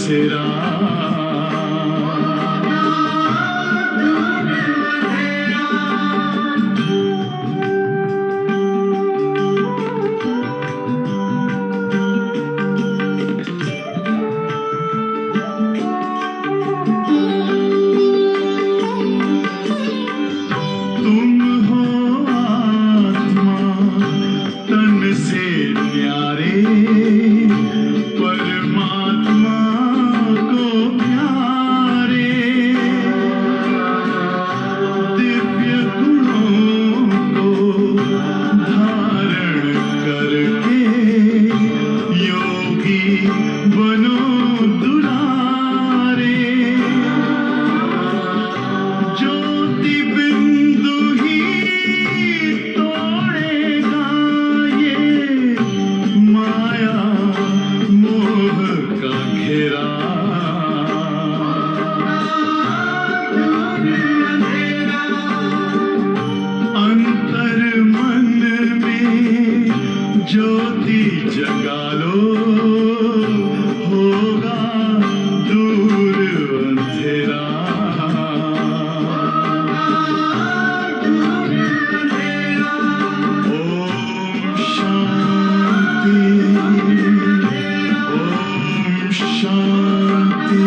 अंधेरा। तुम हो आत्मा तन से न्यारे, परमात्मा को प्यारे। दिव्य गुणों को धारण करके योगी बनो दुलारे। ज्योति बिंदु ही तोड़ेगा ये माया मोह का घेरा। अंतर मन में ज्योति जगा लो, होगा दूर अंधेरा। ओम शांति, ओम शांति,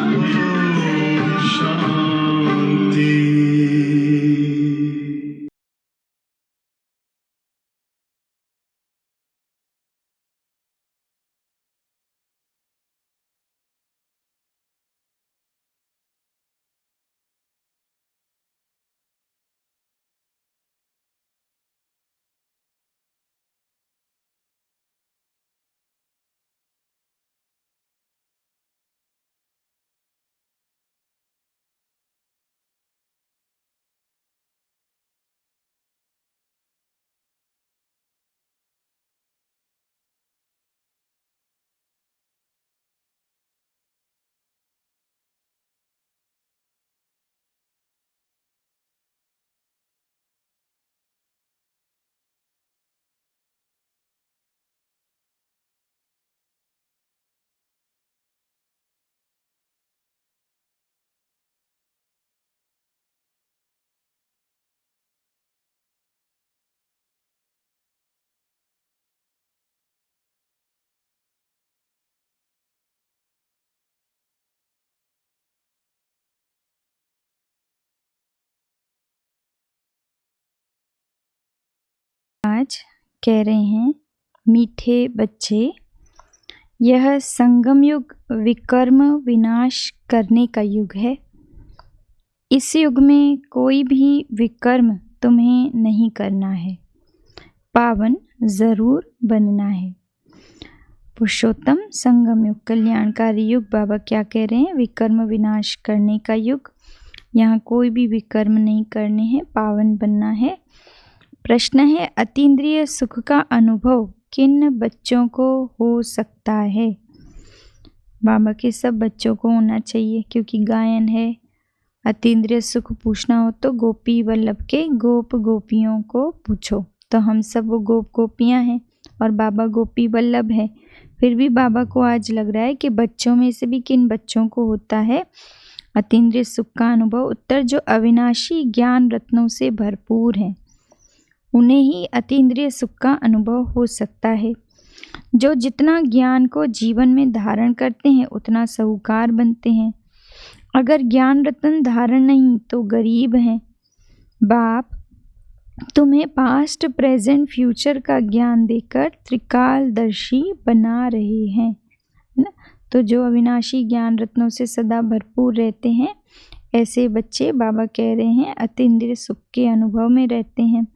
ओम शांति। आज कह रहे हैं मीठे बच्चे, यह संगम युग विकर्म विनाश करने का युग है। इस युग में कोई भी विकर्म तुम्हें नहीं करना है, पावन जरूर बनना है। पुरुषोत्तम संगम युग कल्याणकारी युग। बाबा क्या कह रहे हैं? विकर्म विनाश करने का युग। यहाँ कोई भी विकर्म नहीं करने हैं, पावन बनना है। प्रश्न है, अतीन्द्रिय सुख का अनुभव किन बच्चों को हो सकता है? बाबा के सब बच्चों को होना चाहिए, क्योंकि गायन है। अतीन्द्रिय सुख पूछना हो तो गोपी वल्लभ के गोप गोपियों को पूछो। तो हम सब वो गोप गोपियाँ हैं और बाबा गोपी वल्लभ है। फिर भी बाबा को आज लग रहा है कि बच्चों में से भी किन बच्चों को होता है अतीन्द्रिय सुख का अनुभव। उत्तर, जो अविनाशी ज्ञान रत्नों से भरपूर हैं, उन्हें ही अतीन्द्रिय सुख का अनुभव हो सकता है। जो जितना ज्ञान को जीवन में धारण करते हैं उतना साहूकार बनते हैं। अगर ज्ञान रत्न धारण नहीं तो गरीब हैं। बाप तुम्हें पास्ट प्रेजेंट फ्यूचर का ज्ञान देकर त्रिकालदर्शी बना रहे हैं ना। तो जो अविनाशी ज्ञान रत्नों से सदा भरपूर रहते हैं, ऐसे बच्चे बाबा कह रहे हैं अतीन्द्रिय सुख के अनुभव में रहते हैं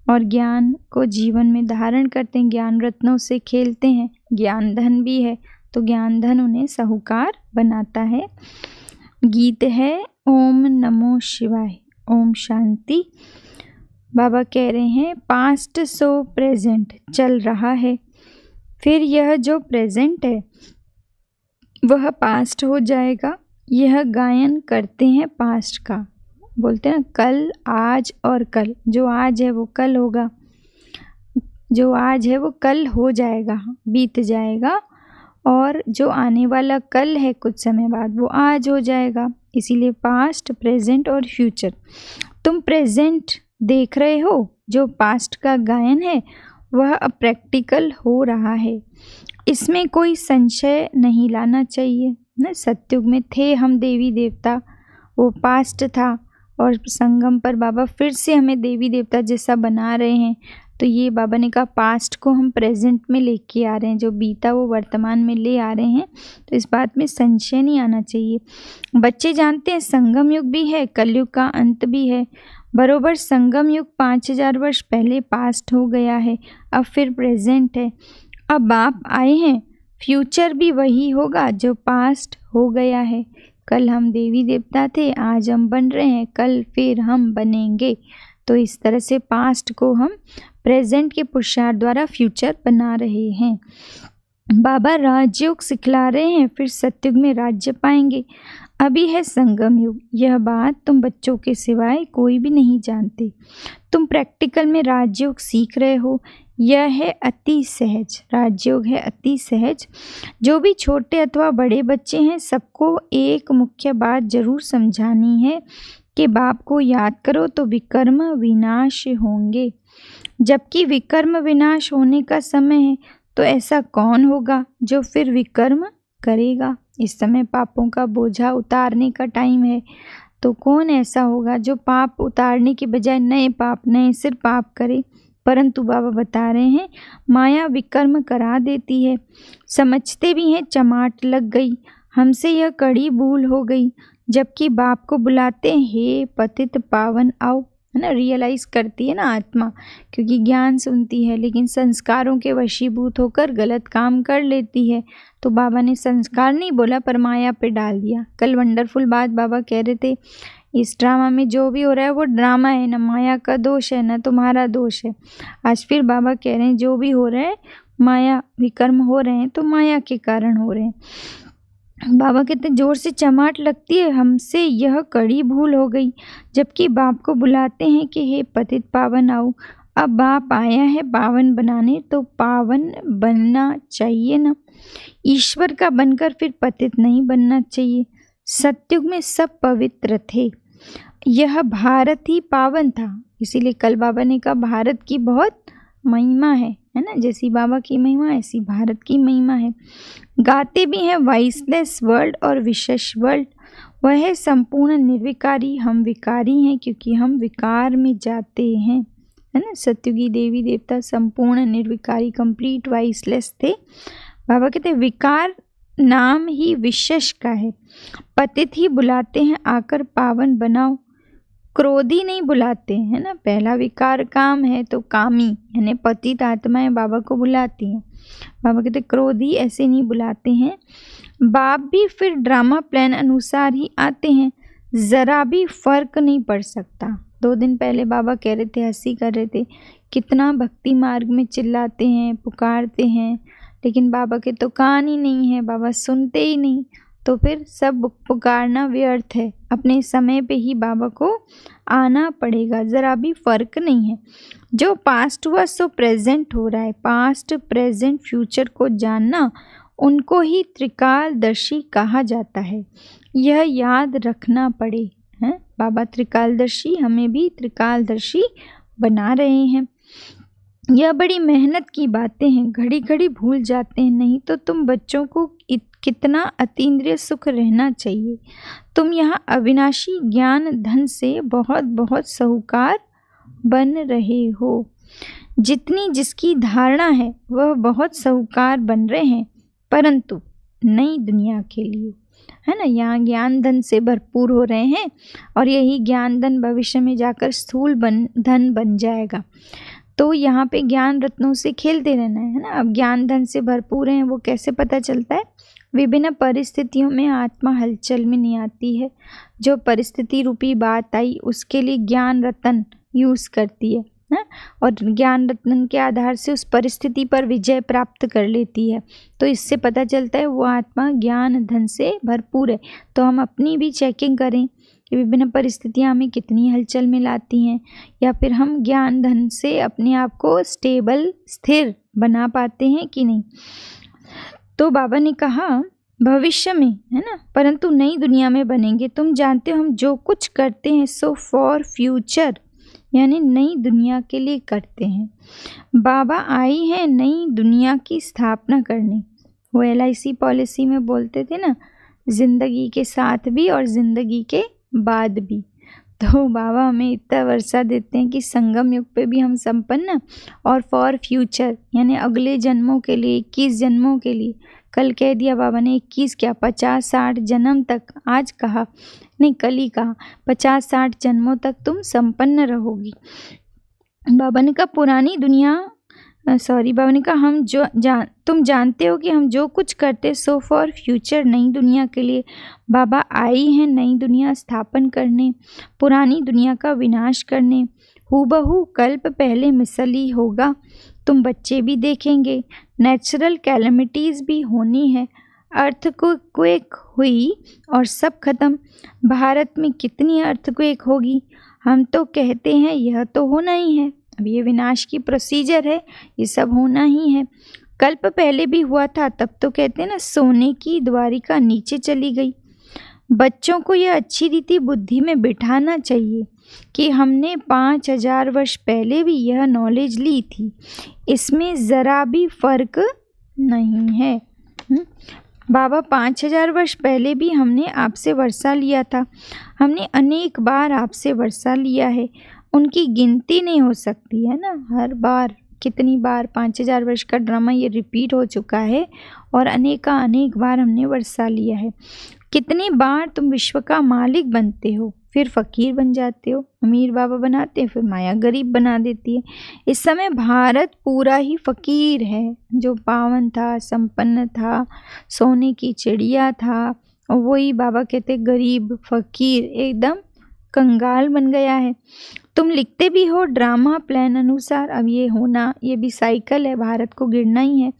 और ज्ञान को जीवन में धारण करते हैं, ज्ञान रत्नों से खेलते हैं। ज्ञान धन भी है तो ज्ञान धन उन्हें साहूकार बनाता है। गीत है ओम नमो शिवाय, ओम शांति। बाबा कह रहे हैं पास्ट सो प्रेजेंट चल रहा है, फिर यह जो प्रेजेंट है वह पास्ट हो जाएगा। यह गायन करते हैं पास्ट का, बोलते हैं कल, आज और कल। जो आज है वो कल होगा, जो आज है वो कल हो जाएगा, बीत जाएगा। और जो आने वाला कल है कुछ समय बाद वो आज हो जाएगा। इसीलिए पास्ट, प्रेजेंट और फ्यूचर। तुम प्रेजेंट देख रहे हो, जो पास्ट का गायन है वह अब प्रैक्टिकल हो रहा है। इसमें कोई संशय नहीं लाना चाहिए ना। सतयुग में थे हम देवी देवता, वो पास्ट था, और संगम पर बाबा फिर से हमें देवी देवता जैसा बना रहे हैं। तो ये बाबा ने कहा पास्ट को हम प्रेजेंट में लेके आ रहे हैं, जो बीता वो वर्तमान में ले आ रहे हैं। तो इस बात में संशय नहीं आना चाहिए। बच्चे जानते हैं संगम युग भी है, कलयुग का अंत भी है। बरोबर संगम युग 5000 वर्ष पहले पास्ट हो गया है, अब फिर प्रेजेंट है। अब आप आए हैं, फ्यूचर भी वही होगा जो पास्ट हो गया है। कल हम देवी देवता थे, आज हम बन रहे हैं, कल फिर हम बनेंगे। तो इस तरह से पास्ट को हम प्रेजेंट के पुरुषार्थ द्वारा फ्यूचर बना रहे हैं। बाबा राजयोग सिखला रहे हैं, फिर सतयुग में राज्य पाएंगे। अभी है संगम युग, यह बात तुम बच्चों के सिवाय कोई भी नहीं जानते। तुम प्रैक्टिकल में राजयोग सीख रहे हो, यह है अति सहज। राजयोग है अति सहज। जो भी छोटे अथवा बड़े बच्चे हैं, सबको एक मुख्य बात जरूर समझानी है कि बाप को याद करो तो विकर्म विनाश होंगे। जबकि विकर्म विनाश होने का समय है, तो ऐसा कौन होगा जो फिर विकर्म करेगा। इस समय पापों का बोझा उतारने का टाइम है, तो कौन ऐसा होगा जो पाप उतारने के बजाय नए पाप, नए सिर पाप करे। परंतु बाबा बता रहे हैं माया विकर्म करा देती है। समझते भी हैं चमाट लग गई, हमसे यह कड़ी भूल हो गई। जबकि बाप को बुलाते हैं हे पतित पावन आओ, है ना। रियलाइज़ करती है ना आत्मा, क्योंकि ज्ञान सुनती है लेकिन संस्कारों के वशीभूत होकर गलत काम कर लेती है। तो बाबा ने संस्कार नहीं बोला पर माया पे डाल दिया। कल वंडरफुल बात बाबा कह रहे थे, इस ड्रामा में जो भी हो रहा है वो ड्रामा है, ना माया का दोष है ना तुम्हारा दोष है। आज फिर बाबा कह रहे हैं जो भी हो रहा है, माया विकर्म हो रहे हैं तो माया के कारण हो रहे हैं। बाबा कहते जोर से चमाट लगती है, हमसे यह कड़ी भूल हो गई। जबकि बाप को बुलाते हैं कि हे पतित पावन आओ। अब बाप आया है पावन बनाने, तो पावन बनना चाहिए ना। ईश्वर का बनकर फिर पतित नहीं बनना चाहिए। सतयुग में सब पवित्र थे, यह भारत ही पावन था। इसीलिए कल बाबा ने कहा भारत की बहुत महिमा है ना। जैसी बाबा की महिमा ऐसी भारत की महिमा है। गाते भी हैं वाइसलेस वर्ल्ड और विशेष वर्ल्ड। वह है संपूर्ण निर्विकारी, हम विकारी हैं क्योंकि हम विकार में जाते हैं, है ना। सतयुगी देवी देवता संपूर्ण निर्विकारी, कंप्लीट वाइसलेस थे। बाबा कहते विकार नाम ही विशेष का है। पतित ही बुलाते हैं आकर पावन बनाओ, क्रोधी नहीं बुलाते हैं ना। पहला विकार काम है तो कामी यानी पतित आत्माएं बाबा को बुलाती हैं। बाबा कहते क्रोधी ऐसे नहीं बुलाते हैं। बाप भी फिर ड्रामा प्लान अनुसार ही आते हैं, ज़रा भी फर्क नहीं पड़ सकता। 2 दिन पहले बाबा कह रहे थे, हंसी कर रहे थे, कितना भक्ति मार्ग में चिल्लाते हैं, पुकारते हैं, लेकिन बाबा के तो कान ही नहीं है, बाबा सुनते ही नहीं। तो फिर सब पुकारना व्यर्थ है। अपने समय पे ही बाबा को आना पड़ेगा, ज़रा भी फ़र्क नहीं है। जो पास्ट हुआ सो प्रेजेंट हो रहा है। पास्ट, प्रेजेंट, फ्यूचर को जानना, उनको ही त्रिकालदर्शी कहा जाता है। यह याद रखना पड़े, हैं। बाबा त्रिकालदर्शी, हमें भी त्रिकालदर्शी बना रहे हैं। यह बड़ी मेहनत की बातें हैं, घड़ी घड़ी भूल जाते हैं। नहीं तो तुम बच्चों को कितना अतीन्द्रिय सुख रहना चाहिए। तुम यहाँ अविनाशी ज्ञान धन से बहुत बहुत साहूकार बन रहे हो। जितनी जिसकी धारणा है वह बहुत साहूकार बन रहे हैं, परंतु नई दुनिया के लिए, है ना। यहाँ ज्ञान धन से भरपूर हो रहे हैं और यही ज्ञान धन भविष्य में जाकर स्थूल धन बन जाएगा। तो यहाँ पे ज्ञान रत्नों से खेलते रहना है ना। अब ज्ञान धन से भरपूर हैं, वो कैसे पता चलता है। विभिन्न परिस्थितियों में आत्मा हलचल में नहीं आती है। जो परिस्थिति रूपी बात आई उसके लिए ज्ञान रत्न यूज़ करती है ना, और ज्ञान रत्न के आधार से उस परिस्थिति पर विजय प्राप्त कर लेती है। तो इससे पता चलता है वो आत्मा ज्ञान धन से भरपूर है। तो हम अपनी भी चेकिंग करें कि विभिन्न परिस्थितियाँ हमें कितनी हलचल में लाती हैं, या फिर हम ज्ञान धन से अपने आप को स्टेबल, स्थिर बना पाते हैं कि नहीं। तो बाबा ने कहा भविष्य में, है ना, परंतु नई दुनिया में बनेंगे। तुम जानते हो हम जो कुछ करते हैं सो फॉर फ्यूचर, यानी नई दुनिया के लिए करते हैं। बाबा आई हैं नई दुनिया की स्थापना करने। वो LIC पॉलिसी में बोलते थे ना, ज़िंदगी के साथ भी और ज़िंदगी के बाद भी। तो बाबा हमें इतना वर्षा देते हैं कि संगम युग पे भी हम संपन्न, और फॉर फ्यूचर यानी अगले जन्मों के लिए, 21 जन्मों के लिए। कल कह दिया बाबा ने 21 क्या, 50-60 जन्म तक, आज कहा नहीं कल ही कहा, 50-60 जन्मों तक तुम संपन्न रहोगी। बाबा ने कहा पुरानी दुनिया, बाबा ने कहा तुम जानते हो कि हम जो कुछ करते सो फॉर फ्यूचर, नई दुनिया के लिए। बाबा आई हैं नई दुनिया स्थापन करने, पुरानी दुनिया का विनाश करने। हूबहू कल्प पहले मिसल ही होगा, तुम बच्चे भी देखेंगे। नेचुरल कैलेमिटीज़ भी होनी है, अर्थक्वेक हुई और सब खत्म। भारत में कितनी अर्थक्वेक होगी, हम तो कहते हैं यह तो होना ही है। अब ये विनाश की प्रोसीजर है, ये सब होना ही है। कल्प पहले भी हुआ था, तब तो कहते हैं ना सोने की द्वारिका नीचे चली गई। बच्चों को यह अच्छी रीति बुद्धि में बिठाना चाहिए कि हमने 5000 वर्ष पहले भी यह नॉलेज ली थी, इसमें ज़रा भी फ़र्क नहीं है। बाबा 5000 वर्ष पहले भी हमने आपसे वर्षा लिया था, हमने अनेक बार आपसे वर्षा लिया है, उनकी गिनती नहीं हो सकती है ना। हर बार कितनी बार 5000 वर्ष का ड्रामा ये रिपीट हो चुका है, और अनेक बार हमने वर्षा लिया है। कितनी बार तुम विश्व का मालिक बनते हो, फिर फ़कीर बन जाते हो, अमीर बाबा बनाते हैं, फिर माया गरीब बना देती है। इस समय भारत पूरा ही फ़कीर है, जो पावन था, संपन्न था, सोने की चिड़िया था, और वही बाबा कहते गरीब फ़कीर एकदम कंगाल बन गया है। तुम लिखते भी हो ड्रामा प्लान अनुसार, अब ये होना, ये भी साइकिल है, भारत को गिरना ही है।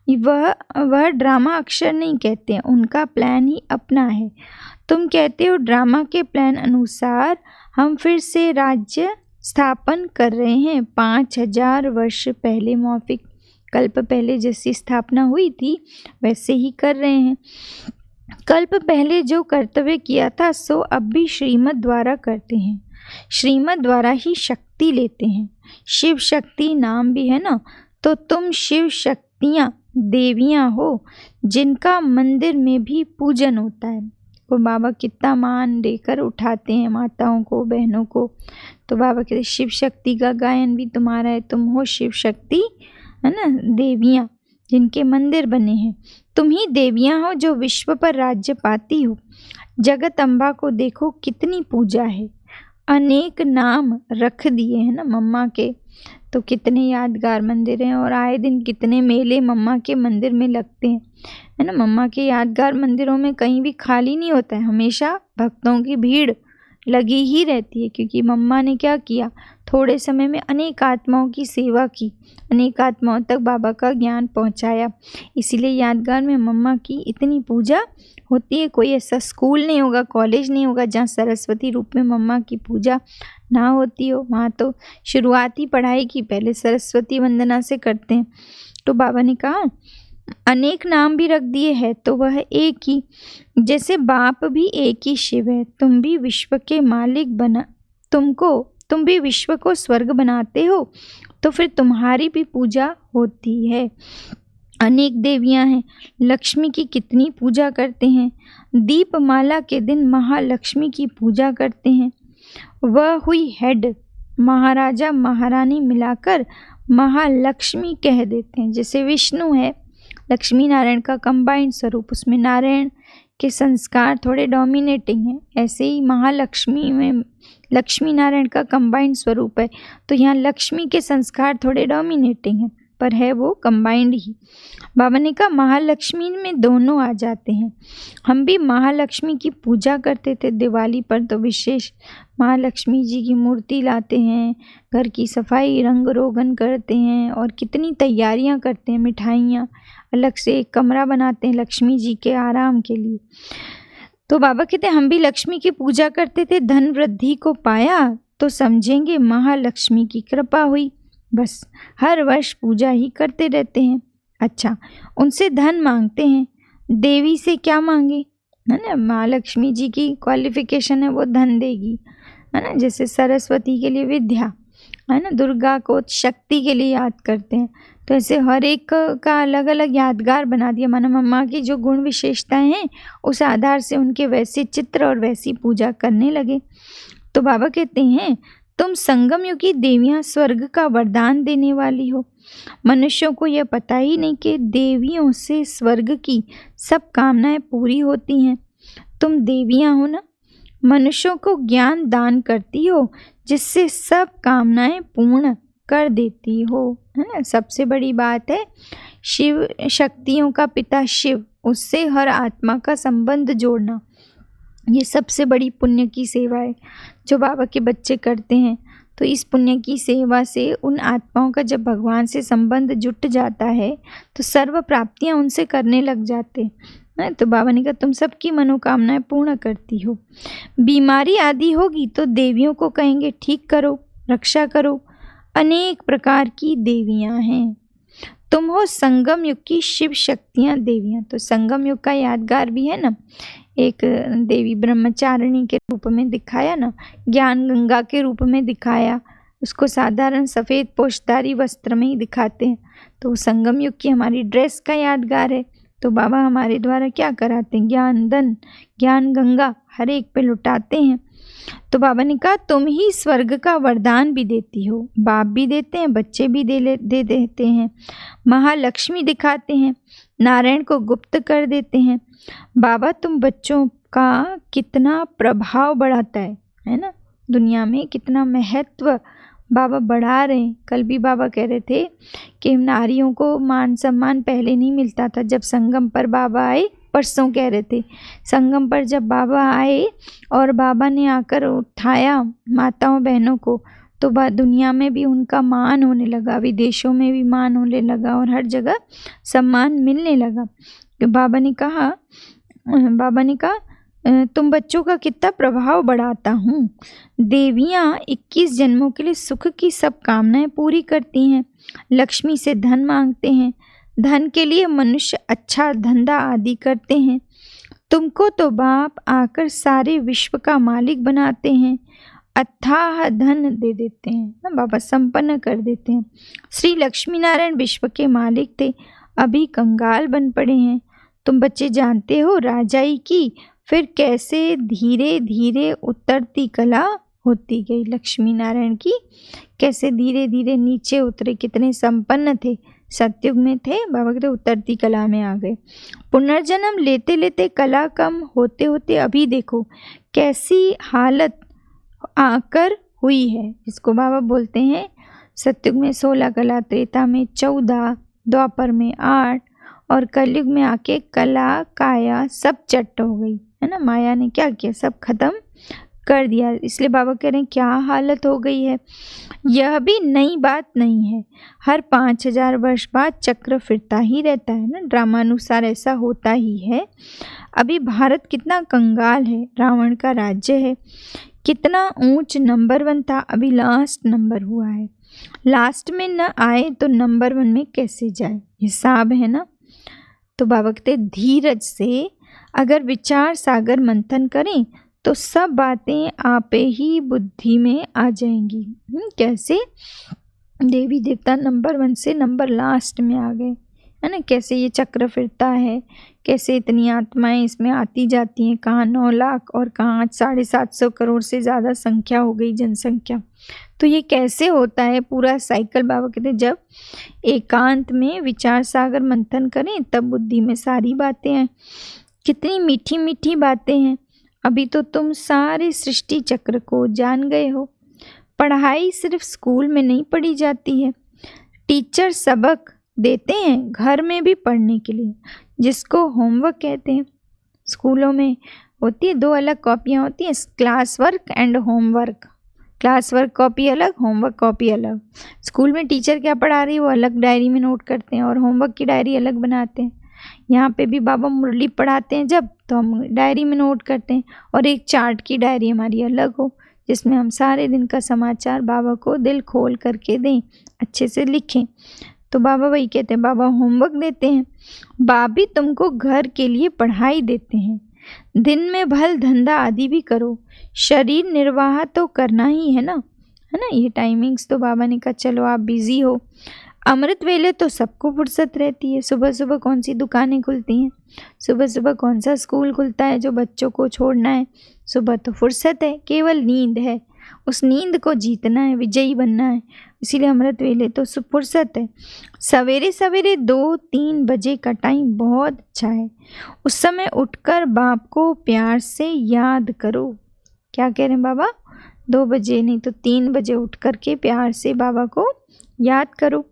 वह ड्रामा अक्षर नहीं कहते हैं, उनका प्लान ही अपना है। तुम कहते हो ड्रामा के प्लान अनुसार हम फिर से राज्य स्थापन कर रहे हैं। 5000 वर्ष पहले मौफिक कल्प पहले जैसी स्थापना हुई थी वैसे ही कर रहे हैं। कल्प पहले जो कर्तव्य किया था सो अब भी श्रीमत द्वारा करते हैं, श्रीमत द्वारा ही शक्ति लेते हैं। शिव शक्ति नाम भी है ना, तो तुम शिव शक्तियाँ देवियाँ हो जिनका मंदिर में भी पूजन होता है। वो बाबा कितना मान देकर उठाते हैं माताओं को, बहनों को। तो बाबा कहते शिव शक्ति का गायन भी तुम्हारा है, तुम हो शिव शक्ति, है ना, देवियाँ जिनके मंदिर बने हैं। तुम ही देवियाँ हो जो विश्व पर राज्य पाती हो। जगत अम्बा को देखो कितनी पूजा है, अनेक नाम रख दिए हैं ना मम्मा के। तो कितने यादगार मंदिर हैं, और आए दिन कितने मेले मम्मा के मंदिर में लगते हैं, है ना। मम्मा के यादगार मंदिरों में कहीं भी खाली नहीं होता है, हमेशा भक्तों की भीड़ लगी ही रहती है, क्योंकि मम्मा ने क्या किया, थोड़े समय में अनेक आत्माओं की सेवा की, अनेक आत्माओं तक बाबा का ज्ञान पहुंचाया। इसीलिए यादगार में मम्मा की इतनी पूजा होती है। कोई ऐसा स्कूल नहीं होगा, कॉलेज नहीं होगा जहाँ सरस्वती रूप में मम्मा की पूजा ना होती हो। वहाँ तो शुरुआती पढ़ाई की पहले सरस्वती वंदना से करते हैं। तो बाबा ने कहा अनेक नाम भी रख दिए हैं तो वह एक ही, जैसे बाप भी एक ही शिव है। तुम भी विश्व के मालिक बना, तुम भी विश्व को स्वर्ग बनाते हो, तो फिर तुम्हारी भी पूजा होती है। अनेक देवियां हैं, लक्ष्मी की कितनी पूजा करते हैं। दीपमाला के दिन महालक्ष्मी की पूजा करते हैं। वह हुई हेड, महाराजा महारानी मिलाकर महालक्ष्मी कह देते हैं। जैसे विष्णु है, लक्ष्मी नारायण का कंबाइंड स्वरूप, उसमें नारायण के संस्कार थोड़े डोमिनेटिंग हैं, ऐसे ही महालक्ष्मी में लक्ष्मी नारायण का कंबाइंड स्वरूप है। तो यहाँ लक्ष्मी के संस्कार थोड़े डोमिनेटिंग हैं, पर है वो कंबाइंड ही। बाबा ने कहा महालक्ष्मी में दोनों आ जाते हैं। हम भी महालक्ष्मी की पूजा करते थे, दिवाली पर तो विशेष महालक्ष्मी जी की मूर्ति लाते हैं, घर की सफाई रंग रोगन करते हैं, और कितनी तैयारियां करते हैं, मिठाइयाँ, अलग से एक कमरा बनाते हैं लक्ष्मी जी के आराम के लिए। तो बाबा कहते हैं हम भी लक्ष्मी की पूजा करते थे, धन वृद्धि को पाया तो समझेंगे महालक्ष्मी की कृपा हुई। बस हर वर्ष पूजा ही करते रहते हैं। अच्छा, उनसे धन मांगते हैं। देवी से क्या मांगे, है ना? माँ लक्ष्मी जी की क्वालिफिकेशन है, वो धन देगी, है ना? जैसे सरस्वती के लिए विद्या, है ना? दुर्गा को शक्ति के लिए याद करते हैं। तो ऐसे हर एक का अलग अलग यादगार बना दिया, मानो मम्मा की जो गुण विशेषताएं हैं उस आधार से उनके वैसे चित्र और वैसी पूजा करने लगे। तो बाबा कहते हैं, तुम संगम युग की देवियां स्वर्ग का वरदान देने वाली हो। मनुष्यों को यह पता ही नहीं कि देवियों से स्वर्ग की सब कामनाएं पूरी होती हैं। तुम देवियां हो ना, मनुष्यों को ज्ञान दान करती हो, जिससे सब कामनाएं पूर्ण कर देती हो, है ना? सबसे बड़ी बात है शिव, शक्तियों का पिता शिव, उससे हर आत्मा का संबंध जोड़ना, ये सबसे बड़ी पुण्य की सेवा है जो बाबा के बच्चे करते हैं। तो इस पुण्य की सेवा से उन आत्माओं का जब भगवान से संबंध जुट जाता है तो सर्व प्राप्तियां उनसे करने लग जाते हैं। तो बाबा ने कहा, तुम सबकी मनोकामनाएं पूर्ण करती हो। बीमारी आदि होगी तो देवियों को कहेंगे ठीक करो, रक्षा करो। अनेक प्रकार की देवियां हैं। तुम हो संगम युग की शिव शक्तियां देवियां। तो संगम युग का यादगार भी है ना, एक देवी ब्रह्मचारिणी के रूप में दिखाया ना, ज्ञान गंगा के रूप में दिखाया, उसको साधारण सफ़ेद पोशदारी वस्त्र में ही दिखाते हैं। तो संगम युग की हमारी ड्रेस का यादगार है। तो बाबा हमारे द्वारा क्या कराते हैं, ज्ञान धन, ज्ञान गंगा हर एक पे लुटाते हैं। तो बाबा ने कहा, तुम ही स्वर्ग का वरदान भी देती हो। बाप भी देते हैं, बच्चे भी दे देते हैं। महालक्ष्मी दिखाते हैं, नारायण को गुप्त कर देते हैं। बाबा तुम बच्चों का कितना प्रभाव बढ़ाता है ना? दुनिया में कितना महत्व बाबा बढ़ा रहे हैं। कल भी बाबा कह रहे थे कि नारियों को मान सम्मान पहले नहीं मिलता था, जब संगम पर बाबा आए। परसों कह रहे थे संगम पर जब बाबा आए और बाबा ने आकर उठाया माताओं बहनों को, तो दुनिया में भी उनका मान होने लगा, विदेशों में भी मान होने लगा और हर जगह सम्मान मिलने लगा। बाबा ने कहा तुम बच्चों का कितना प्रभाव बढ़ाता हूँ। देवियाँ 21 जन्मों के लिए सुख की सब कामनाएं पूरी करती हैं। लक्ष्मी से धन मांगते हैं, धन के लिए मनुष्य अच्छा धंधा आदि करते हैं। तुमको तो बाप आकर सारे विश्व का मालिक बनाते हैं, अथाह धन दे देते हैं ना, बाबा संपन्न कर देते हैं। श्री लक्ष्मी नारायण विश्व के मालिक थे, अभी कंगाल बन पड़े हैं। तुम बच्चे जानते हो राजाई की फिर कैसे धीरे धीरे उतरती कला होती गई। लक्ष्मी नारायण की कैसे धीरे धीरे नीचे उतरे, कितने संपन्न थे, सतयुग में थे, बाबा कहते उतरती कला में आ गए। पुनर्जन्म लेते लेते कला कम होते होते अभी देखो कैसी हालत आकर हुई है, जिसको बाबा बोलते हैं सतयुग में 16 कला, त्रेता में 14, द्वापर में 8 और कलयुग में आके कला काया सब चट हो गई, है ना। माया ने क्या किया, सब खत्म कर दिया। इसलिए बाबा कह रहे हैं क्या हालत हो गई है। यह भी नई बात नहीं है, हर 5000 वर्ष बाद चक्र फिरता ही रहता है ना, ड्रामानुसार ऐसा होता ही है। अभी भारत कितना कंगाल है, रावण का राज्य है, कितना ऊंच नंबर 1 था, अभी लास्ट नंबर हुआ है। लास्ट में न आए तो नंबर 1 में कैसे जाए, हिसाब है ना। तो बाबा कहते धीरज से अगर विचार सागर मंथन करें तो सब बातें आपे ही बुद्धि में आ जाएंगी। कैसे देवी देवता नंबर 1 से नंबर लास्ट में आ गए, है ना। कैसे ये चक्र फिरता है, कैसे इतनी आत्माएं इसमें आती जाती हैं, कहाँ 9 लाख और कहाँ 750 करोड़ से ज़्यादा संख्या हो गई, जनसंख्या। तो ये कैसे होता है पूरा साइकिल। बाबा कहते हैं जब एकांत में विचार सागर मंथन करें तब बुद्धि में सारी बातें हैं। कितनी मीठी मीठी बातें हैं। अभी तो तुम सारे सृष्टि चक्र को जान गए हो। पढ़ाई सिर्फ स्कूल में नहीं पढ़ी जाती है, टीचर सबक देते हैं घर में भी पढ़ने के लिए, जिसको होमवर्क कहते हैं। स्कूलों में होती है 2 अलग कॉपियाँ होती हैं, class work and homework. Class work copy अलग, होमवर्क कॉपी अलग। स्कूल में टीचर क्या पढ़ा रही है वो अलग डायरी में नोट करते हैं और होमवर्क की डायरी अलग बनाते हैं। यहाँ पे भी बाबा मुरली पढ़ाते हैं जब, तो हम डायरी में नोट करते हैं और एक चार्ट की डायरी हमारी अलग हो, जिसमें हम सारे दिन का समाचार बाबा को दिल खोल करके दें, अच्छे से लिखें। तो बाबा वही कहते हैं, बाबा होमवर्क देते हैं, बाप भी तुमको घर के लिए पढ़ाई देते हैं, दिन में भल धंधा आदि भी करो, शरीर निर्वाह तो करना ही है ना, है ना। ये टाइमिंग्स तो बाबा ने कहा चलो आप बिजी हो। अमृत वेले तो सबको फुर्सत रहती है, सुबह सुबह कौन सी दुकानें खुलती हैं, सुबह सुबह कौन सा स्कूल खुलता है जो बच्चों को छोड़ना है, सुबह तो फुर्सत है, केवल नींद है, उस नींद को जीतना है, विजयी बनना है, इसीलिए अमृत वेले तो फुर्सत है। सवेरे सवेरे 2-3 बजे का टाइम बहुत अच्छा है, उस समय उठकर बाप को प्यार से याद करो। क्या कह रहे हैं बाबा, 2 बजे नहीं तो 3 बजे उठ कर के प्यार से बाबा को याद करो।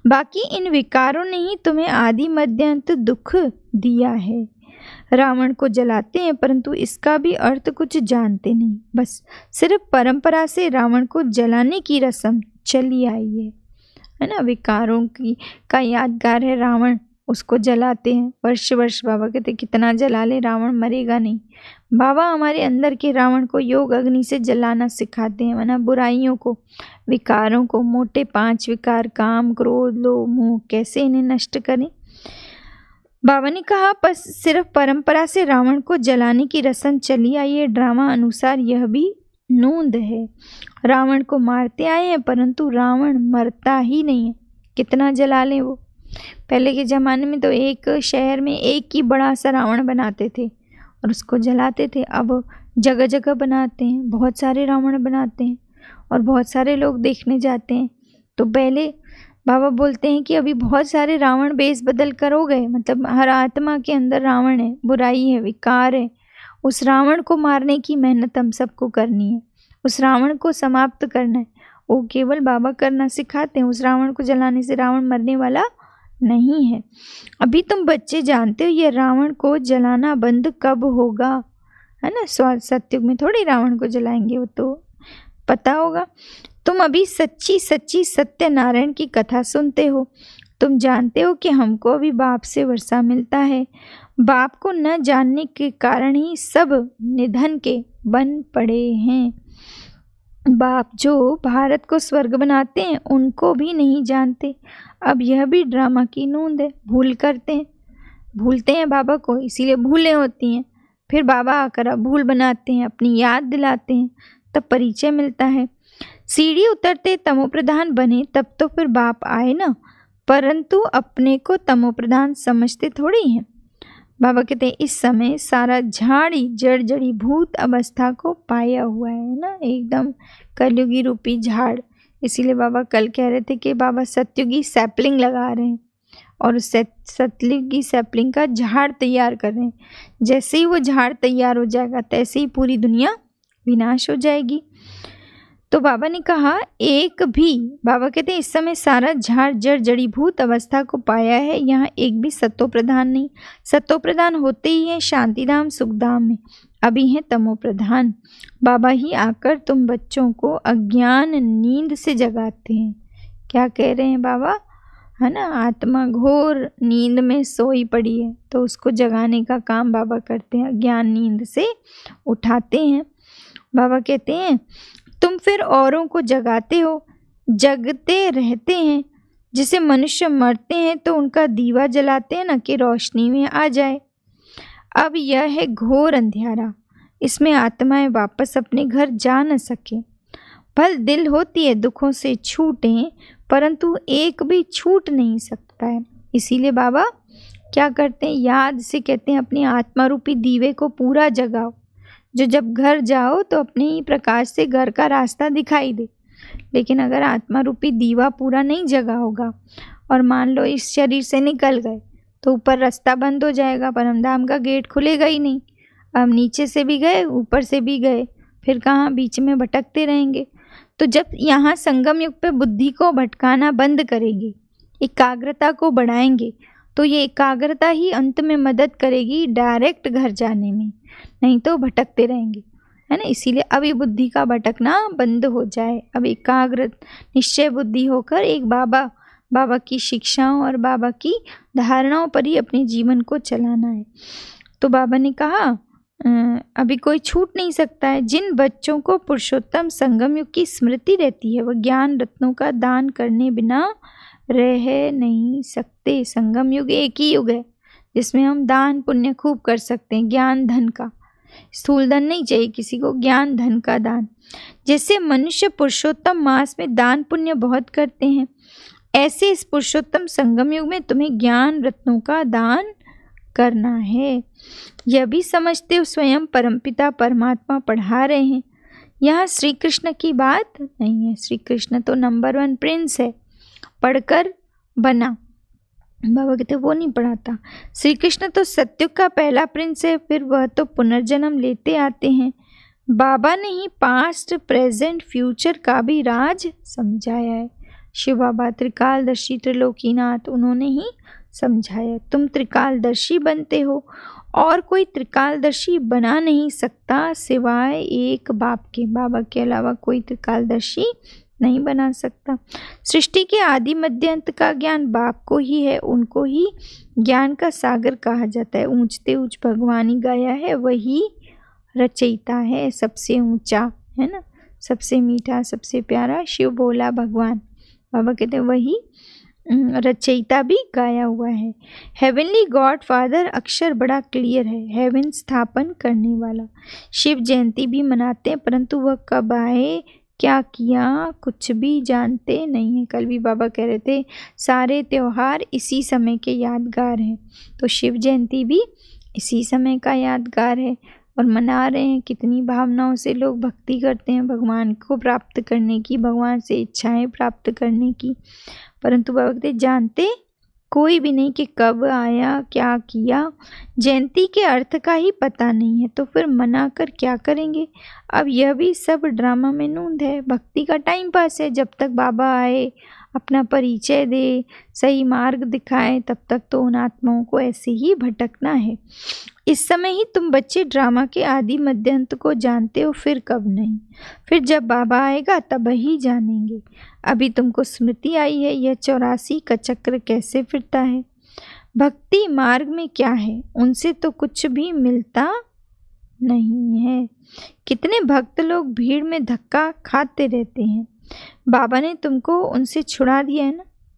बाकी इन विकारों ने ही तुम्हें आदि मध्य अंत दुख दिया है। रावण को जलाते हैं परंतु इसका भी अर्थ कुछ जानते नहीं, बस सिर्फ परंपरा से रावण को जलाने की रस्म चली आई है ना। विकारों की का यादगार है रावण, उसको जलाते हैं वर्ष वर्ष। बाबा कहते कितना जला ले रावण मरेगा नहीं। बाबा हमारे अंदर के रावण को योग अग्नि से जलाना सिखाते हैं, वरना बुराइयों को, विकारों को, मोटे 5 विकार काम क्रोध लोभ मोह, कैसे इन्हें नष्ट करें। बाबा ने कहा बस सिर्फ परंपरा से रावण को जलाने की रस्म चली आई है, ड्रामा अनुसार यह भी नूंद है। रावण को मारते आए हैं परंतु रावण मरता ही नहीं है, कितना जला लें वो। पहले के ज़माने में तो एक शहर में एक ही बड़ा सा रावण बनाते थे और उसको जलाते थे। अब जगह जगह बनाते हैं, बहुत सारे रावण बनाते हैं और बहुत सारे लोग देखने जाते हैं। तो पहले बाबा बोलते हैं कि अभी बहुत सारे रावण बेस बदल कर हो गए, मतलब हर आत्मा के अंदर रावण है, बुराई है, विकार है। उस रावण को मारने की मेहनत हम सबको करनी है, उस रावण को समाप्त करना है। वो केवल बाबा करना सिखाते हैं, उस रावण को जलाने से रावण मरने वाला नहीं है। अभी तुम बच्चे जानते हो ये रावण को जलाना बंद कब होगा, है ना। सत्युग में थोड़ी रावण को जलाएंगे, वो तो पता होगा। तुम अभी सच्ची सच्ची सत्यनारायण की कथा सुनते हो, तुम जानते हो कि हमको अभी बाप से वर्षा मिलता है। बाप को न जानने के कारण ही सब निधन के बन पड़े हैं। बाप जो भारत को स्वर्ग बनाते हैं उनको भी नहीं जानते। अब यह भी ड्रामा की नूंद है, भूलते हैं बाबा को, इसीलिए भूलें होती हैं। फिर बाबा आकर भूल बनाते हैं, अपनी याद दिलाते हैं, तब परिचय मिलता है। सीढ़ी उतरते तमोप्रधान बने तब तो फिर बाप आए ना, परंतु अपने को तमोप्रधान समझते थोड़ी हैं। बाबा कहते हैं इस समय सारा झाड़ी जड़ जड़ी भूत अवस्था को पाया हुआ है ना, एकदम कलयुगी रूपी झाड़। इसीलिए बाबा कल कह रहे थे कि बाबा सतयुगी सैपलिंग लगा रहे हैं और उस सतयुगी सैपलिंग का झाड़ तैयार कर रहे हैं। जैसे ही वो झाड़ तैयार हो जाएगा तैसे ही पूरी दुनिया विनाश हो जाएगी। तो बाबा ने कहा एक भी, बाबा कहते हैं इस समय सारा झाड़ जड़ जड़ी भूत अवस्था को पाया है, यहाँ एक भी सत्तो प्रधान नहीं। सत्तो प्रधान होते ही हैं शांतिधाम सुखधाम में, अभी हैं तमो प्रधान। बाबा ही आकर तुम बच्चों को अज्ञान नींद से जगाते हैं। क्या कह रहे हैं बाबा, है ना, आत्मा घोर नींद में सोई पड़ी है तो उसको जगाने का काम बाबा करते हैं, अज्ञान नींद से उठाते हैं। बाबा कहते हैं तुम फिर औरों को जगाते हो, जगते रहते हैं। जिसे मनुष्य मरते हैं तो उनका दीवा जलाते हैं ना कि रोशनी में आ जाए। अब यह है घोर अंधियारा, इसमें आत्माएं वापस अपने घर जा न सके। भल दिल होती है दुखों से छूटें, परंतु एक भी छूट नहीं सकता है। इसीलिए बाबा क्या करते हैं, याद से कहते हैं अपनी आत्मा रूपी दीवे को पूरा जगाओ, जो जब घर जाओ तो अपने ही प्रकाश से घर का रास्ता दिखाई दे। लेकिन अगर आत्मा रूपी दीवा पूरा नहीं जगा होगा और मान लो इस शरीर से निकल गए तो ऊपर रास्ता बंद हो जाएगा, परमधाम का गेट खुलेगा ही नहीं। अब नीचे से भी गए ऊपर से भी गए, फिर कहाँ, बीच में भटकते रहेंगे। तो जब यहाँ संगम युग पे बुद्धि को भटकाना बंद करेंगे, एकाग्रता को बढ़ाएंगे, तो ये एकाग्रता ही अंत में मदद करेगी डायरेक्ट घर जाने में, नहीं तो भटकते रहेंगे, है ना। इसीलिए अभी बुद्धि का भटकना बंद हो जाए, अब एकाग्र निश्चय बुद्धि होकर एक बाबा की शिक्षाओं और बाबा की धारणाओं पर ही अपने जीवन को चलाना है। तो बाबा ने कहा अभी कोई छूट नहीं सकता है। जिन बच्चों को पुरुषोत्तम संगम युग की स्मृति रहती है वह ज्ञान रत्नों का दान करने बिना रह नहीं सकते। संगम युग एक ही युग है जिसमें हम दान पुण्य खूब कर सकते हैं, ज्ञान धन का। स्थूल धन नहीं चाहिए किसी को, ज्ञान धन का दान। जैसे मनुष्य पुरुषोत्तम मास में दान पुण्य बहुत करते हैं, ऐसे इस पुरुषोत्तम संगम युग में तुम्हें ज्ञान रत्नों का दान करना है। यह भी समझते हो स्वयं परमपिता परमात्मा पढ़ा रहे हैं। यहाँ श्री कृष्ण की बात नहीं है। श्री कृष्ण तो नंबर 1 प्रिंस है, पढ़कर बना। बाबा कहते वो नहीं पढ़ाता। श्री कृष्ण तो सत्युग का पहला प्रिंस है, फिर वह तो पुनर्जन्म लेते आते हैं। बाबा ने ही पास्ट प्रेजेंट फ्यूचर का भी राज समझाया है। शिव बाबा त्रिकालदर्शी त्रिलोकीनाथ, उन्होंने ही समझाया। तुम त्रिकालदर्शी बनते हो और कोई त्रिकालदर्शी बना नहीं सकता सिवाय एक बाप के। बाबा के अलावा कोई त्रिकालदर्शी नहीं बना सकता। सृष्टि के आदि मध्य अंत का ज्ञान बाप को ही है, उनको ही ज्ञान का सागर कहा जाता है। ऊंचते ऊंच भगवान ही गाया है, वही रचयिता है, सबसे ऊंचा है ना, सबसे मीठा सबसे प्यारा शिव भोला भगवान। बाबा कहते हैं वही रचयिता भी गाया हुआ है। हेवनली गॉड फादर अक्षर बड़ा क्लियर है, हेवन स्थापन करने वाला। शिव जयंती भी मनाते हैं, परंतु वह कब आए क्या किया कुछ भी जानते नहीं हैं। कल भी बाबा कह रहे थे सारे त्यौहार इसी समय के यादगार हैं, तो शिव जयंती भी इसी समय का यादगार है और मना रहे हैं। कितनी भावनाओं से लोग भक्ति करते हैं भगवान को प्राप्त करने की, भगवान से इच्छाएं प्राप्त करने की, परंतु बाबा कहते जानते कोई भी नहीं कि कब आया क्या किया। जयंती के अर्थ का ही पता नहीं है, तो फिर मना कर क्या करेंगे। अब यह भी सब ड्रामा में नूंद है, भक्ति का टाइम पास है। जब तक बाबा आए, अपना परिचय दे, सही मार्ग दिखाए, तब तक तो उन आत्माओं को ऐसे ही भटकना है। इस समय ही तुम बच्चे ड्रामा के आदि मध्यांत को जानते हो, फिर कब नहीं। फिर जब बाबा आएगा तब ही जानेंगे। अभी तुमको स्मृति आई है यह 84 का चक्र कैसे फिरता है। भक्ति मार्ग में क्या है, उनसे तो कुछ भी मिलता नहीं है। कितने भक्त लोग भीड़ में धक्का खाते रहते हैं, बाबा ने तुमको उनसे छुड़ा दिया है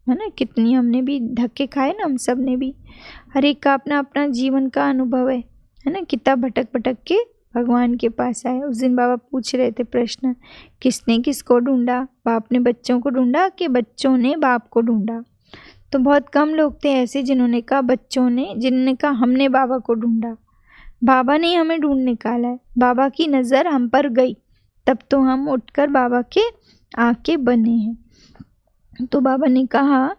ना। कितनी हमने भी धक्के खाए ना, हम सब ने भी। हर एक का अपना अपना जीवन का अनुभव है ना। कितना भटक भटक के भगवान के पास आए। उस दिन बाबा पूछ रहे थे प्रश्न, किसने किसको ढूंढा, बाप ने बच्चों को ढूंढा कि बच्चों ने बाप को ढूंढा। तो बहुत कम लोग थे ऐसे जिन्होंने कहा बच्चों ने, जिन्होंने कहा हमने बाबा को ढूंढा। बाबा ने हमें ढूंढ निकाला है, बाबा की नज़र हम पर गई, तब तो हम उठकर बाबा के आके बने हैं। तो बाबा ने कहा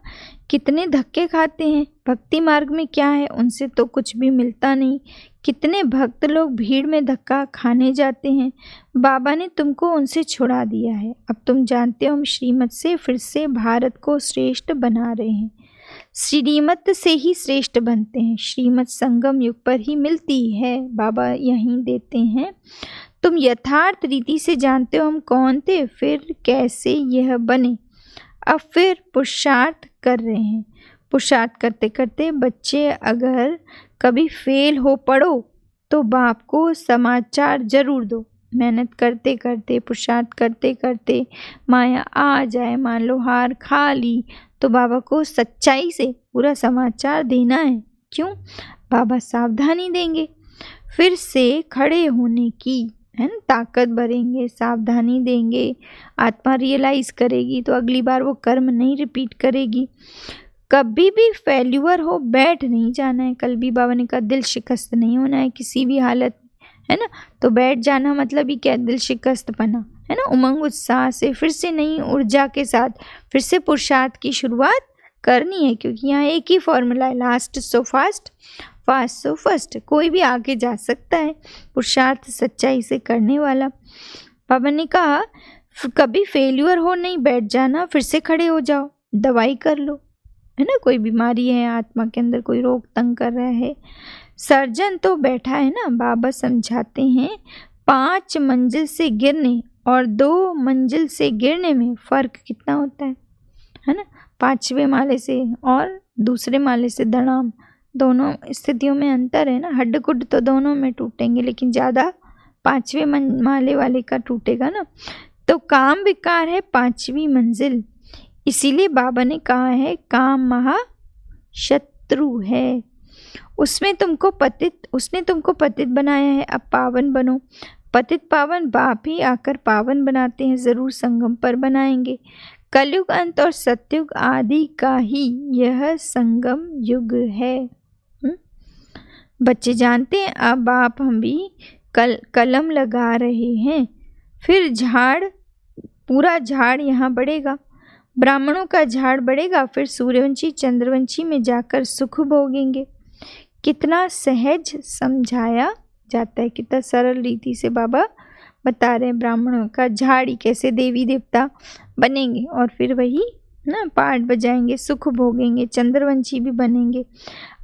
कितने धक्के खाते हैं, भक्ति मार्ग में क्या है, उनसे तो कुछ भी मिलता नहीं। कितने भक्त लोग भीड़ में धक्का खाने जाते हैं, बाबा ने तुमको उनसे छुड़ा दिया है। अब तुम जानते हो हम श्रीमत से फिर से भारत को श्रेष्ठ बना रहे हैं। श्रीमत से ही श्रेष्ठ बनते हैं, श्रीमत संगम युग पर ही मिलती है, बाबा यहीं देते हैं। तुम यथार्थ रीति से जानते हो हम कौन थे, फिर कैसे यह बने। अब फिर पुरुषार्थ कर रहे हैं। पुरुषार्थ करते करते बच्चे अगर कभी फेल हो पड़ो तो बाप को समाचार जरूर दो। मेहनत करते करते पुरुषार्थ करते करते माया आ जाए, मान लो हार खा ली, तो बाबा को सच्चाई से पूरा समाचार देना है। क्यों? बाबा सावधानी देंगे, फिर से खड़े होने की है ना, ताकत भरेंगे, सावधानी देंगे। आत्मा रियलाइज करेगी तो अगली बार वो कर्म नहीं रिपीट करेगी। कभी भी फेल्यूअर हो बैठ नहीं जाना है। कल भी बाबा ने कहा दिल शिकस्त नहीं होना है किसी भी हालत में, है ना। तो बैठ जाना मतलब ही क्या, दिल शिकस्त बना, है ना। उमंग उत्साह से फिर से नई ऊर्जा के साथ फिर से पुरुषार्थ की शुरुआत करनी है, क्योंकि यहाँ एक ही फॉर्मूला है, last so fast, fast so first. कोई भी आगे जा सकता है पुरुषार्थ सच्चाई से करने वाला। बाबा ने कहा कभी फेल्यूअर हो नहीं बैठ जाना, फिर से खड़े हो जाओ, दवाई कर लो, है ना। कोई बीमारी है आत्मा के अंदर, कोई रोग तंग कर रहा है, सर्जन तो बैठा है ना। बाबा समझाते हैं 5 मंजिल से गिरने और 2 मंजिल से गिरने में फ़र्क कितना होता है ना। 5वें माले से और दूसरे माले से धड़ाम, दोनों स्थितियों में अंतर है ना। हड्ड गुड्ड तो दोनों में टूटेंगे, लेकिन ज़्यादा 5वें माले वाले का टूटेगा ना। तो काम विकार है 5वीं मंजिल, इसीलिए बाबा ने कहा है काम महा शत्रु है। उसने तुमको पतित बनाया है, अब पावन बनो। पतित पावन बाप ही आकर पावन बनाते हैं, जरूर संगम पर बनाएंगे। कलयुग अंत और सतयुग आदि का ही यह संगम युग है। बच्चे जानते हैं, अब बाप हम भी कलम लगा रहे हैं, फिर पूरा झाड़ यहाँ बढ़ेगा, ब्राह्मणों का झाड़ बढ़ेगा, फिर सूर्यवंशी चंद्रवंशी में जाकर सुख भोगेंगे। कितना सहज समझाया जाता है, कितना सरल रीति से बाबा बता रहे हैं। ब्राह्मणों का झाड़ ही कैसे देवी देवता बनेंगे और फिर वही ना पाठ बजाएंगे, सुख भोगेंगे, चंद्रवंशी भी बनेंगे।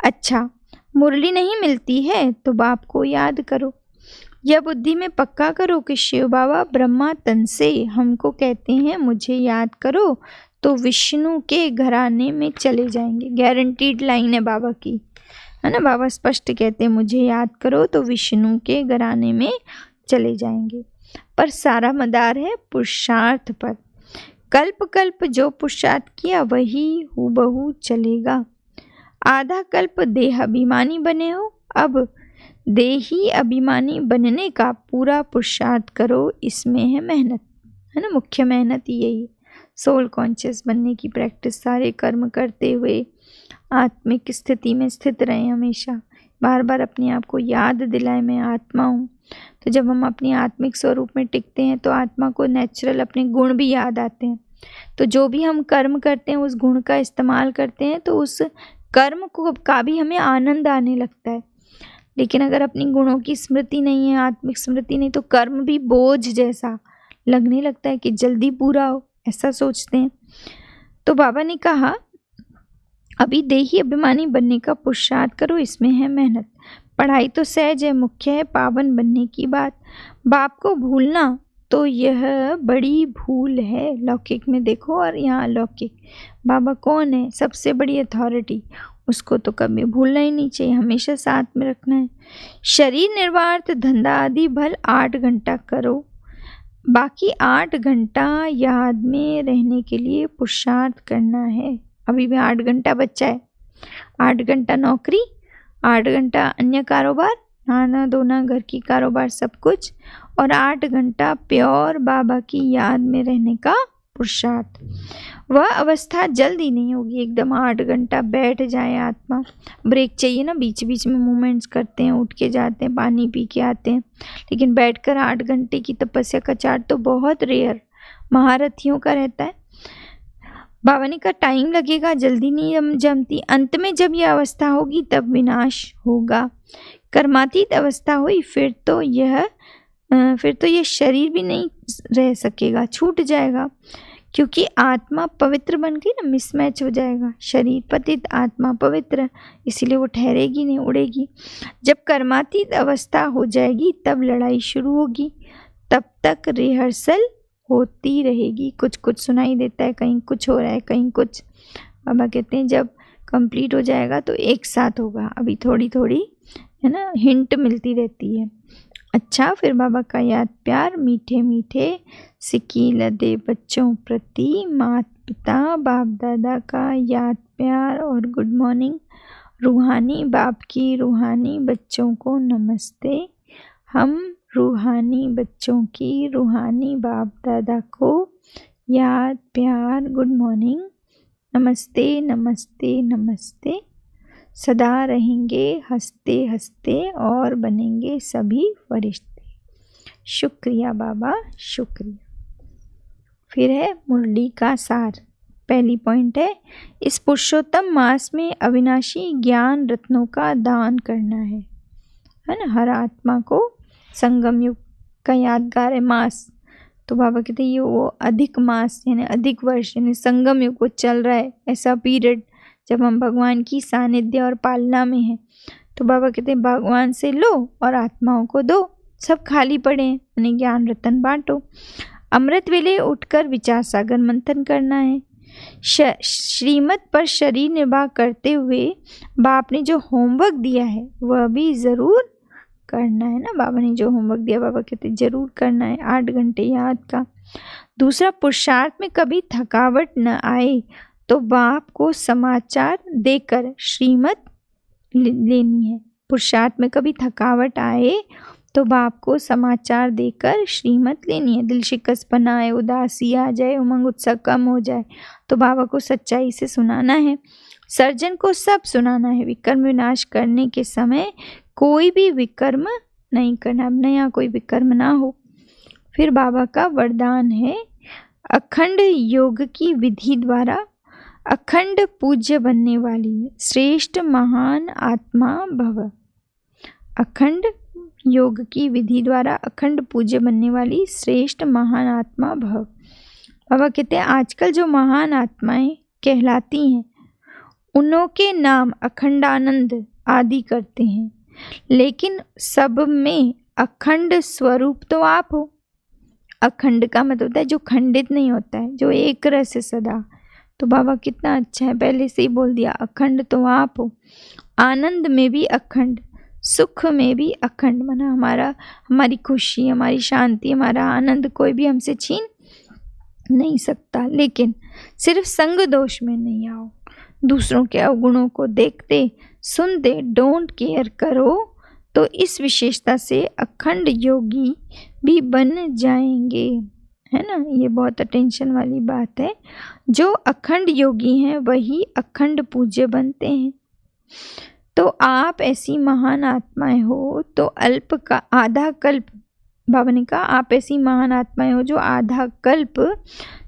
अच्छा, मुरली नहीं मिलती है तो बाप को याद करो, यह बुद्धि में पक्का करो कि शिव बाबा ब्रह्मा तन से हमको कहते हैं मुझे याद करो, तो विष्णु के घराने में चले जाएंगे। गारंटीड लाइन है बाबा की, है ना। बाबा स्पष्ट कहते हैं मुझे याद करो तो विष्णु के घराने में चले जाएंगे। पर सारा मदार है पुरुषार्थ पर। कल्प कल्प जो पुरुषार्थ किया वही हूबहू चलेगा। आधा कल्प देह अभिमानी बने हो, अब देही अभिमानी बनने का पूरा पुरुषार्थ करो, इसमें है मेहनत, है ना। मुख्य मेहनत यही है, सोल कॉन्शियस बनने की प्रैक्टिस। सारे कर्म करते हुए आत्मिक स्थिति में स्थित रहें, हमेशा बार बार अपने आप को याद दिलाएं मैं आत्मा हूँ। तो जब हम अपनी आत्मिक स्वरूप में टिकते हैं तो आत्मा को नेचुरल अपने गुण भी याद आते हैं। तो जो भी हम कर्म करते हैं उस गुण का इस्तेमाल करते हैं तो उस कर्म को का भी हमें आनंद आने लगता है। लेकिन अगर अपनी गुणों की स्मृति नहीं है, आत्मिक स्मृति नहीं, तो कर्म भी बोझ जैसा लगने लगता है कि जल्दी पूरा हो, ऐसा सोचते हैं। तो बाबा ने कहा अभी देही अभिमानी बनने का पुरुषार्थ करो, इसमें है मेहनत। पढ़ाई तो सहज है, मुख्य है पावन बनने की बात। बाप को भूलना तो यह बड़ी भूल है। लौकिक में देखो और यहाँ अलौकिक। बाबा कौन है? सबसे बड़ी अथॉरिटी, उसको तो कभी भूलना ही नहीं चाहिए, हमेशा साथ में रखना है। शरीर निर्वार्थ धंधा आदि भल 8 घंटा करो, बाकी 8 घंटा याद में रहने के लिए पुरुषार्थ करना है। अभी भी 8 घंटा बच्चा है, 8 घंटा नौकरी, 8 घंटा अन्य कारोबार, नहाना धोना घर की कारोबार सब कुछ, और 8 घंटा प्योर बाबा की याद में रहने का पुरुषार्थ। वह अवस्था जल्दी नहीं होगी एकदम 8 घंटा बैठ जाए आत्मा। ब्रेक चाहिए ना, बीच बीच में मूवमेंट्स करते हैं, उठ के जाते हैं, पानी पी के आते हैं, लेकिन बैठकर 8 घंटे की तपस्या का चार्ट तो बहुत रेयर महारथियों का रहता है। बाबा ने का टाइम लगेगा, जल्दी नहीं जमती। अंत में जब यह अवस्था होगी तब विनाश होगा। कर्मातीत अवस्था हुई फिर तो यह शरीर भी नहीं रह सकेगा, छूट जाएगा, क्योंकि आत्मा पवित्र बन गई ना, मिसमैच हो जाएगा। शरीर पतित, आत्मा पवित्र, इसीलिए वो ठहरेगी नहीं, उड़ेगी। जब कर्मातीत अवस्था हो जाएगी तब लड़ाई शुरू होगी, तब तक रिहर्सल होती रहेगी। कुछ कुछ सुनाई देता है, कहीं कुछ हो रहा है, कहीं कुछ। बाबा कहते हैं जब कंप्लीट हो जाएगा तो एक साथ होगा, अभी थोड़ी थोड़ी है ना हिंट मिलती रहती है। अच्छा, फिर बाबा का याद प्यार, मीठे मीठे सिक्की लदे बच्चों प्रति, माता पिता बाप दादा का याद प्यार और गुड मॉर्निंग। रूहानी बाप की रूहानी बच्चों को नमस्ते। हम रूहानी बच्चों की रूहानी बाप दादा को याद प्यार, गुड मॉर्निंग, नमस्ते नमस्ते नमस्ते। सदा रहेंगे हंसते हंसते और बनेंगे सभी फरिश्ते। शुक्रिया बाबा, शुक्रिया। फिर है मुरली का सार। पहली पॉइंट है, इस पुरुषोत्तम मास में अविनाशी ज्ञान रत्नों का दान करना है ना। हर आत्मा को संगम युग का यादगार है मास। तो बाबा कहते हैं ये वो अधिक मास यानी अधिक वर्ष यानी संगम युग वो चल रहा है, ऐसा पीरियड जब हम भगवान की सानिध्य और पालना में हैं। तो बाबा कहते हैं भगवान से लो और आत्माओं को दो, सब खाली पड़े हैं, उन्हें ज्ञान रतन बांटो। अमृत वेले उठकर विचार सागर मंथन करना है। श्रीमत पर शरीर निर्वाह करते हुए बाप ने जो होमवर्क दिया है वह भी ज़रूर करना है ना। बाबा ने जो होमवर्क दिया, बाबा कहते जरूर करना है। 8 घंटे याद का दूसरा, पुरुषार्थ में कभी थकावट न आए तो बाप को समाचार देकर श्रीमत लेनी है। पुरुषार्थ में कभी थकावट आए तो बाप को समाचार देकर श्रीमत लेनी है। दिल शिकस्तपना आए, उदासी आ जाए, उमंग उत्साह कम हो जाए तो बाबा को सच्चाई से सुनाना है। सर्जन को सब सुनाना है। विकर्म विनाश करने के समय कोई भी विकर्म नहीं करना, अब नया कोई विकर्म ना हो। फिर बाबा का वरदान है, अखंड योग की विधि द्वारा अखंड पूज्य बनने वाली श्रेष्ठ महान आत्मा भव। अखंड योग की विधि द्वारा अखंड पूज्य बनने वाली श्रेष्ठ महान आत्मा भव। बाबा कहते हैं आजकल जो महान आत्माएं कहलाती हैं उन्हों के नाम अखंडानंद आदि करते हैं, लेकिन सब में अखंड स्वरूप तो आप हो। अखंड का मतलब होता है जो खंडित नहीं होता है, जो एक रस है सदा। तो बाबा कितना अच्छा है, पहले से ही बोल दिया अखंड तो आप हो। आनंद में भी अखंड, सुख में भी अखंड, माना हमारी खुशी, हमारी शांति, हमारा आनंद कोई भी हमसे छीन नहीं सकता। लेकिन सिर्फ संग दोष में नहीं आओ, दूसरों के अवगुणों को देखते सुनते डोंट केयर करो तो इस विशेषता से अखंड योगी भी बन जाएंगे, है ना। ये बहुत अटेंशन वाली बात है। जो अखंड योगी हैं वही अखंड पूज्य बनते हैं। तो आप ऐसी महान आत्माएं हो तो अल्प का आधा कल्प, बाबा ने कहा आप ऐसी महान आत्माएं हो जो आधा कल्प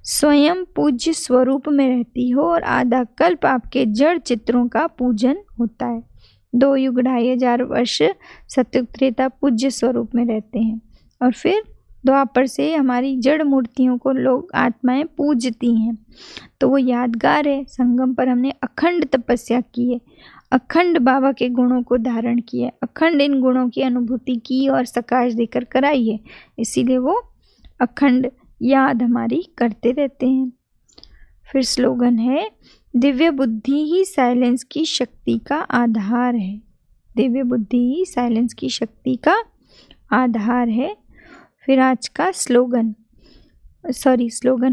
स्वयं पूज्य स्वरूप में रहती हो और आधा कल्प आपके जड़ चित्रों का पूजन होता है। 2 युग 2500 वर्ष सत्युग त्रेता पूज्य स्वरूप में रहते हैं और फिर द्वापर से हमारी जड़ मूर्तियों को लोग आत्माएं पूजती हैं। तो वो यादगार है, संगम पर हमने अखंड तपस्या की है, अखंड बाबा के गुणों को धारण किया है, अखंड इन गुणों की अनुभूति की और सकाश देकर कराई है, इसीलिए वो अखंड याद हमारी करते रहते हैं। फिर स्लोगन है, दिव्य बुद्धि ही साइलेंस की शक्ति का आधार है। दिव्य बुद्धि ही साइलेंस की शक्ति का आधार है। फिर आज का स्लोगन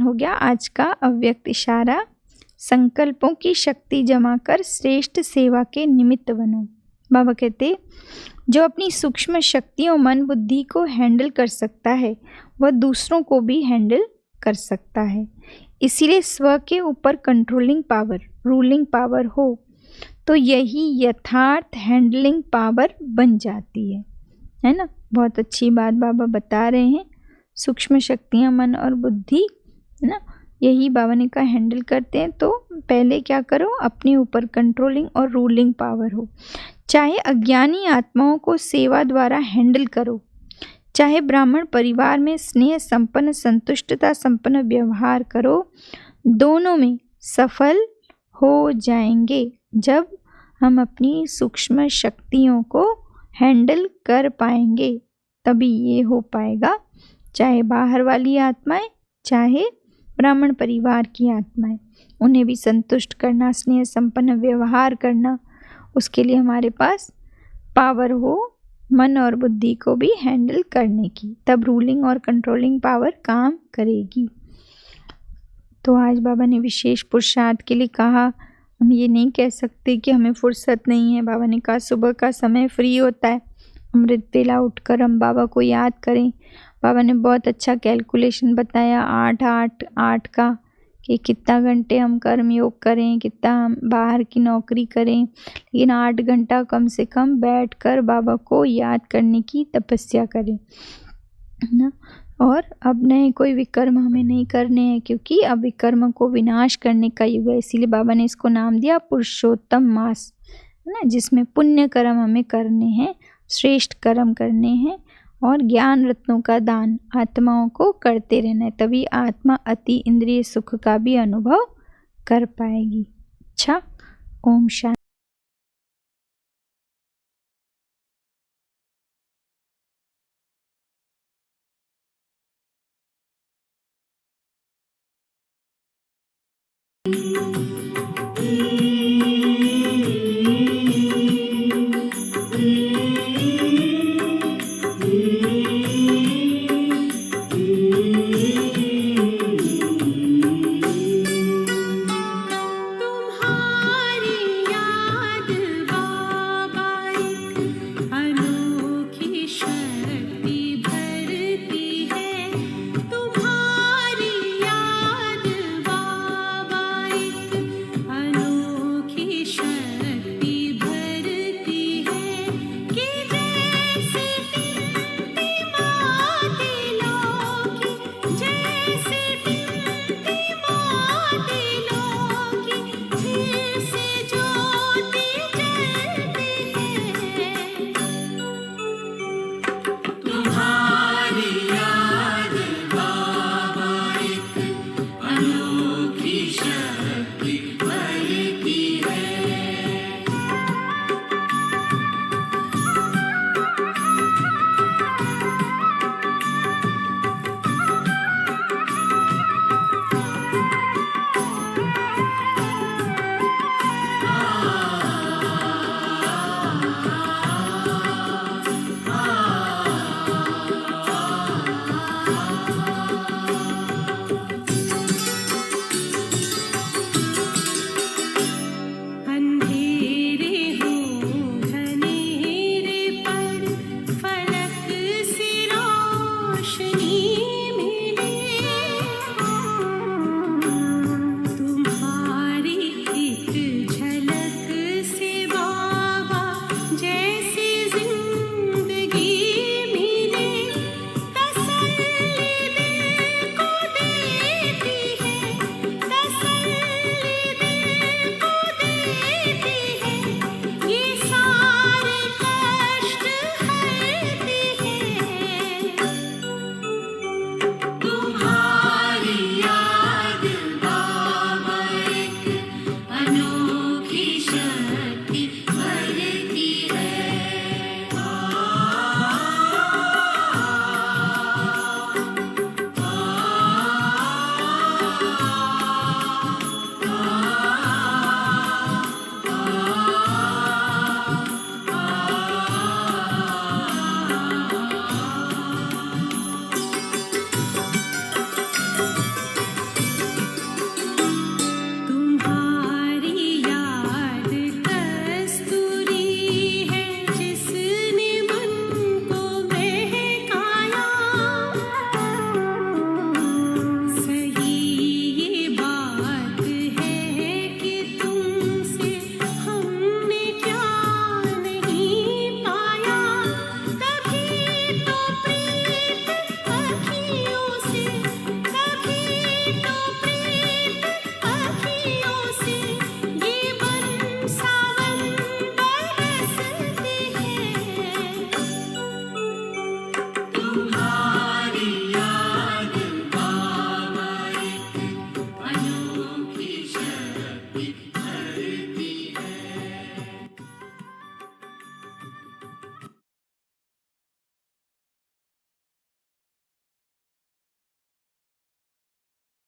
हो गया आज का अव्यक्त इशारा, संकल्पों की शक्ति जमा कर श्रेष्ठ सेवा के निमित्त बनो। बाबा कहते जो अपनी सूक्ष्म शक्तियों मन बुद्धि को हैंडल कर सकता है वह दूसरों को भी हैंडल कर सकता है। इसीलिए स्व के ऊपर कंट्रोलिंग पावर, रूलिंग पावर हो तो यही यथार्थ हैंडलिंग पावर बन जाती है ना। बहुत अच्छी बात बाबा बता रहे हैं। सूक्ष्म शक्तियाँ मन और बुद्धि, है ना, यही बाबा ने कहा हैंडल करते हैं। तो पहले क्या करो, अपने ऊपर कंट्रोलिंग और रूलिंग पावर हो। चाहे अज्ञानी आत्माओं को सेवा द्वारा हैंडल करो, चाहे ब्राह्मण परिवार में स्नेह संपन्न संतुष्टता संपन्न व्यवहार करो, दोनों में सफल हो जाएंगे जब हम अपनी सूक्ष्म शक्तियों को हैंडल कर पाएंगे। तभी ये हो पाएगा। चाहे बाहर वाली आत्माएं, चाहे ब्राह्मण परिवार की आत्माएं, उन्हें भी संतुष्ट करना, स्नेह संपन्न व्यवहार करना, उसके लिए हमारे पास पावर हो मन और बुद्धि को भी हैंडल करने की, तब रूलिंग और कंट्रोलिंग पावर काम करेगी। तो आज बाबा ने विशेष पुरुषार्थ के लिए कहा। हम ये नहीं कह सकते कि हमें फुर्सत नहीं है। बाबा ने कहा सुबह का समय फ्री होता है, अमृत वेला उठकर हम बाबा को याद करें। बाबा ने बहुत अच्छा कैलकुलेशन बताया 8-8-8 का, कि कितना घंटे हम कर्म योग करें, कितना हम बाहर की नौकरी करें, लेकिन 8 घंटा कम से कम बैठकर बाबा को याद करने की तपस्या करें, है ना। और अब नए कोई विकर्म हमें नहीं करने हैं, क्योंकि अब विकर्म को विनाश करने का युग है। इसीलिए बाबा ने इसको नाम दिया पुरुषोत्तम मास, है ना, जिसमें पुण्य कर्म हमें करने हैं, श्रेष्ठ कर्म करने हैं और ज्ञान रत्नों का दान आत्माओं को करते रहना है। तभी आत्मा अति इंद्रिय सुख का भी अनुभव कर पाएगी। अच्छा, ओम शांति।